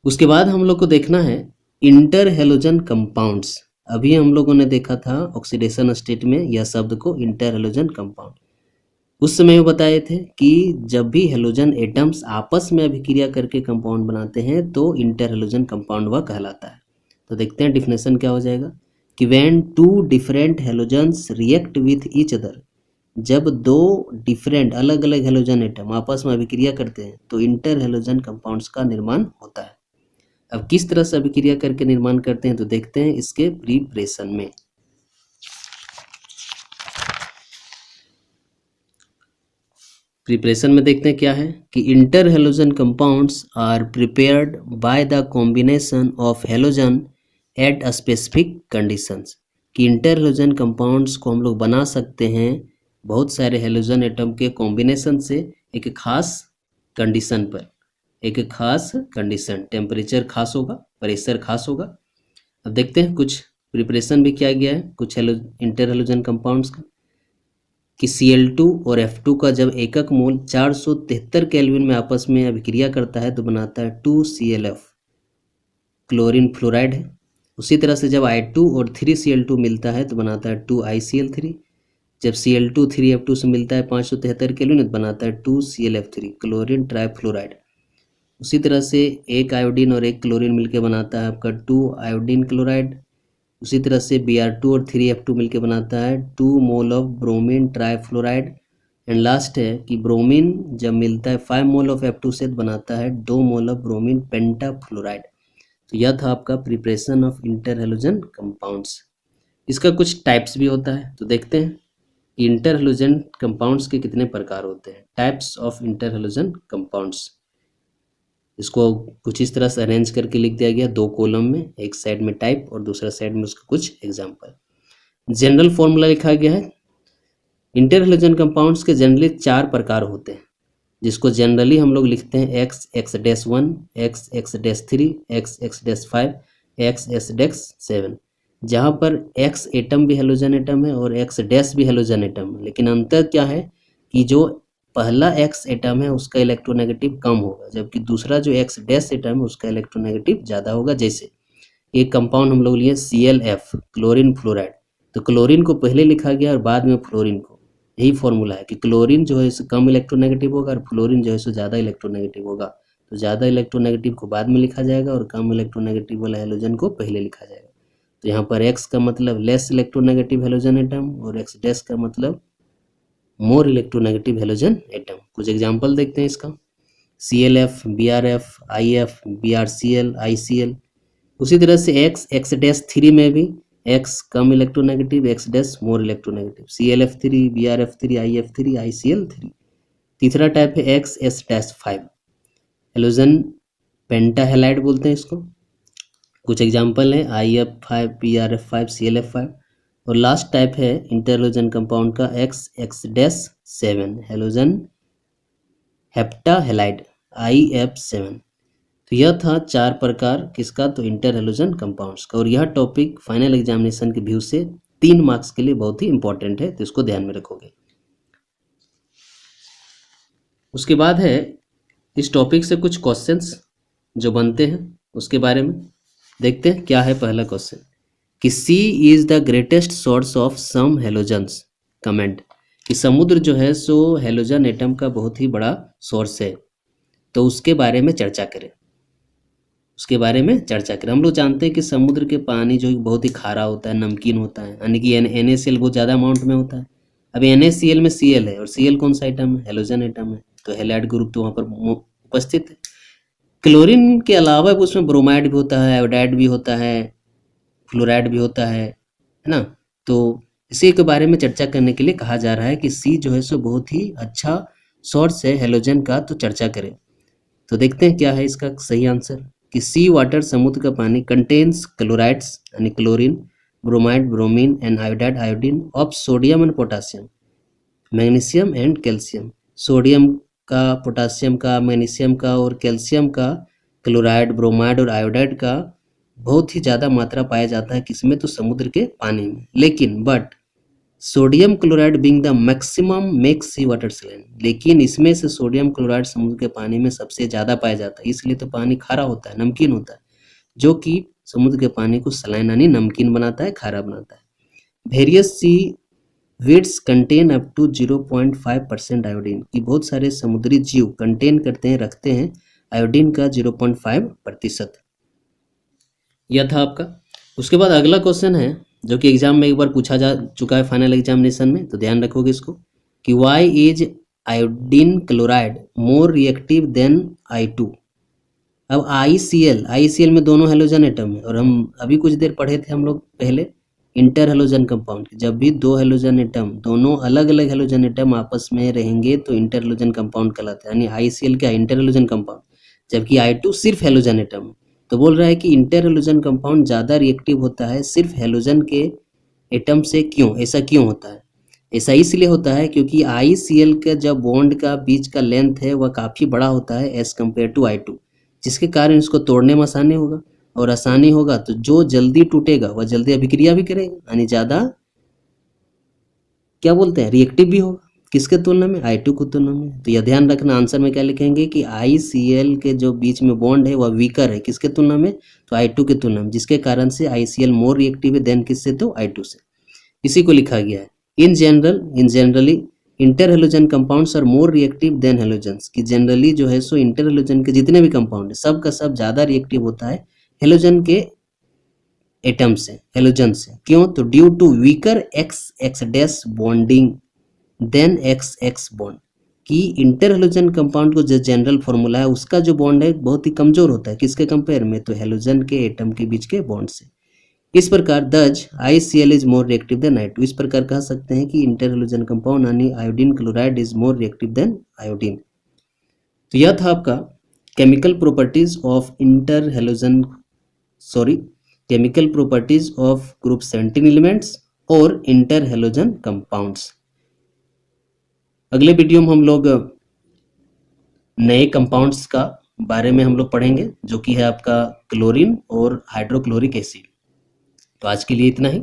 उसके बाद हम लोग को देखना है इंटर हेलोजन कंपाउंड्स। अभी हम लोगों ने देखा था ऑक्सीडेशन स्टेट में यह शब्द को इंटर हेलोजन कंपाउंड। उस समय वो बताए थे कि जब भी हेलोजन एटम्स आपस में अभिक्रिया करके कंपाउंड बनाते हैं तो इंटर हेलोजन कंपाउंड वह कहलाता है। तो देखते हैं डिफिनेशन क्या हो जाएगा कि when two different halogens react with each other, जब दो डिफरेंट अलग अलग हेलोजन एटम आपस में अभिक्रिया करते हैं तो इंटर हेलोजन कंपाउंड्स का निर्माण होता है। अब किस तरह से अभिक्रिया करके निर्माण करते हैं तो देखते हैं इसके प्रिपरेशन में। प्रिपरेशन में देखते हैं क्या है कि inter halogen compounds are prepared by the combination of halogen at a specific conditions. कि इंटर हेलोजन कंपाउंड्स को हम लोग बना सकते हैं बहुत सारे हेलोजन एटम के कॉम्बिनेशन से एक खास कंडीशन पर, एक खास कंडीशन, टेम्परेचर खास होगा, प्रेशर खास होगा। अब देखते हैं कुछ प्रिपरेशन भी किया गया है कुछ इंटर हेलोजन कंपाउंड्स का कि Cl2 और F2 का जब एकक मोल 473 केल्विन में आपस में अभिक्रिया करता है तो बनाता है 2ClF, क्लोरीन फ्लोराइड है। उसी तरह से जब I2 और 3Cl2 मिलता है तो बनाता है 2ICl3। जब Cl2 3F2 से मिलता है 573 केल्विन तो बनाता है 2ClF3, क्लोरीन ट्राइफ्लोराइड। उसी तरह से एक आयोडीन और एक क्लोरीन मिलकर बनाता है आपका 2 आयोडीन क्लोराइड। उसी तरह से Br2 और 3F2 मिलकर बनाता है 2 mole of bromine trifluoride. And last है कि ब्रोमीन जब मिलता है 5 मोल ऑफ F2 से तो बनाता है 2 मोल ऑफ ब्रोमीन पेंटाफ्लोराइड। तो यह था आपका preparation of inter halogen compounds. इसका कुछ टाइप्स भी होता है तो देखते हैं इंटर हेलोजन कंपाउंड्स के कितने प्रकार होते हैं। Types of inter halogen compounds, इसको कुछ इस तरह से अरेंज करके लिख दिया गया 2 कॉलम में, एक साइड में टाइप और दूसरा साइड में उसका कुछ एग्जांपल। जनरल फॉर्मूला लिखा गया है। इंटर हेलोजन कंपाउंड्स के जनरली 4 प्रकार होते हैं जिसको जनरली हम लोग लिखते हैं XX-1, XX-3, XX-5, XX-7। जहाँ पर X एटम भी हेलोजन एटम है और X- भी हेलोजन एटम है, लेकिन अंतर क्या है कि जो पहला X एटम है उसका इलेक्ट्रोनेगेटिव कम होगा जबकि दूसरा जो X- एटम है उसका इलेक्ट्रोनेगेटिव ज़्यादा होगा। जैसे एक कंपाउंड हम लोग लिए ClF, क्लोरीन फ्लोराइड, तो क्लोरीन को पहले लिखा गया और बाद में फ्लोरीन को। यही फॉर्मूला है कि क्लोरीन जो है इससे कम इलेक्ट्रोनेगेटिव होगा और फ्लोरीन जो है इससे ज़्यादा इलेक्ट्रोनेगेटिव होगा। तो ज़्यादा इलेक्ट्रोनेगेटिव को बाद में लिखा जाएगा और कम इलेक्ट्रोनेगेटिव वाला हेलोजन को पहले लिखा जाएगा। तो यहाँ पर X का मतलब लेस इलेक्ट्रोनेगेटिव हेलोजन एटम और X- का मतलब मोर इलेक्ट्रोनेगेटिव हेलोजन एटम। कुछ एग्जाम्पल देखते हैं इसका। ClF, BrF, IF, BrCl, ICl। उसी तरह से X-3 में भी X कम electronegative, X- more electronegative, ClF3, BrF3, IF3, ICl3। तीसरा टाइप है XS-5, हेलोजन पेंटाहेलाइड बोलते हैं इसको। कुछ एग्जाम्पल है IF5, BrF5, ClF5। और लास्ट टाइप है इंटरहेलोजन कंपाउंड का XX-7, हेलोजन हेप्टाहेलाइड, IF7। तो यह था 4 प्रकार किसका, तो इंटर हेलोजन कंपाउंड्स का। और यह टॉपिक फाइनल एग्जामिनेशन के व्यू से 3 मार्क्स के लिए बहुत ही इंपॉर्टेंट है, तो इसको ध्यान में रखोगे। उसके बाद है इस टॉपिक से कुछ क्वेश्चंस जो बनते हैं उसके बारे में देखते हैं। क्या है पहला क्वेश्चन कि sea is the greatest source of some halogens. Comment कि समुद्र जो है सो हेलोजन एटम का बहुत ही बड़ा सोर्स है, तो उसके बारे में चर्चा करें। उसके बारे में चर्चा करें। हम लोग जानते हैं कि समुद्र के पानी जो बहुत ही खारा होता है, नमकीन होता है, यानी कि NaCl बहुत ज़्यादा अमाउंट में होता है। अब NaCl में Cl है और Cl कौन सा आइटम है, हेलोजन आइटम है, तो हैलाइड ग्रुप तो वहाँ पर उपस्थित है। क्लोरीन के अलावा उसमें ब्रोमाइड भी होता है, आयोडाइड भी होता है, फ्लोराइड भी होता है ना। तो इसी के बारे में चर्चा करने के लिए कहा जा रहा है कि सी जो है सो बहुत ही अच्छा सोर्स है हेलोजन का, तो चर्चा करें। तो देखते हैं क्या है इसका सही आंसर कि सी वाटर, समुद्र का पानी, कंटेन्स क्लोराइड्स यानी chlorine, bromide bromine and iodide iodine of sodium and potassium, magnesium and calcium. Sodium का, पोटासियम का, मैग्नीशियम का और कैल्शियम का, क्लोराइड, ब्रोमाइड और आयोडाइड का बहुत ही ज़्यादा मात्रा पाया जाता है किसमें, तो समुद्र के पानी में। लेकिन sodium chloride being the maximum makes sea water saline, लेकिन इसमें से सोडियम क्लोराइड समुद्र के पानी में सबसे ज़्यादा पाया जाता है, इसलिए तो पानी खारा होता है, नमकीन होता है, जो कि समुद्र के पानी को सलाइन यानी नमकीन बनाता है, खारा बनाता है। Various seaweeds contain up to 0.5% iodine, कि बहुत सारे समुद्री जीव कंटेन करते हैं, रखते हैं आयोडीन का 0.5%। यह था आपका। उसके बाद अगला क्वेश्चन है जो कि एग्जाम में एक बार पूछा जा चुका है फाइनल एग्जामिनेशन में, तो ध्यान रखोगे इसको कि why is iodine chloride more reactive than I2। अब ICL में दोनों हेलोजन एटम है, और हम अभी कुछ देर पढ़े थे हम लोग पहले इंटर हेलोजन कंपाउंड, जब भी दो हेलोजन एटम, दोनों अलग अलग हेलोजन एटम आपस में रहेंगे तो इंटर हेलोजन कंपाउंड कहलाता है, यानी ICL क्या इंटर हेलोजन कंपाउंड, जबकि I2 सिर्फ हेलोजन एटम है। तो बोल रहा है कि इंटर हेलोजन कंपाउंड ज़्यादा रिएक्टिव होता है सिर्फ हेलोजन के एटम से, क्यों, ऐसा क्यों होता है? ऐसा इसलिए होता है क्योंकि ICL का जब बॉन्ड का बीच का लेंथ है वह काफ़ी बड़ा होता है एज कम्पेयर टू I2, जिसके कारण इसको तोड़ने में आसानी होगा, और आसानी होगा तो जो जल्दी टूटेगा वह जल्दी अभिक्रिया भी करेगा, यानी ज़्यादा क्या बोलते हैं रिएक्टिव भी होगा, किसके तुलना में, I2 को तुलना में। तो यह ध्यान रखना, आंसर में क्या लिखेंगे कि ICL के जो बीच में बॉन्ड है वह वीकर है, किसके तुलना में, तो I2 के तुलना में, जिसके कारण से ICL मोर रिएक्टिव है देन किससे, तो I2 से। इसी को लिखा गया है। इन generally inter halogen compounds are more reactive than halogens, कि जनरली जो है सो इंटर हेलोजन के जितने भी कंपाउंड है सब का सब ज़्यादा रिएक्टिव होता है हेलोजन के एटम से, हेलोजन से। क्यों, तो due to weaker XX dash bonding than XX bond, कि इंटर हेलोजन कंपाउंड को जो जनरल फॉर्मूला है उसका जो बॉन्ड है बहुत ही कमजोर होता है, किसके कंपेयर में, तो हेलोजन के एटम के बीच के बॉन्ड से। इस प्रकार दज ICL is more reactive than I2। इस प्रकार कह सकते हैं कि इंटर हेलोजन कंपाउंड यानी iodine chloride is more reactive then iodine. तो यह था आपका chemical properties of chemical properties of group 17 elements और इंटर हेलोजन कंपाउंड्स। अगले वीडियो में हम लोग नए कंपाउंड्स का बारे में हम लोग पढ़ेंगे, जो कि है आपका क्लोरीन और हाइड्रोक्लोरिक एसिड। तो आज के लिए इतना ही।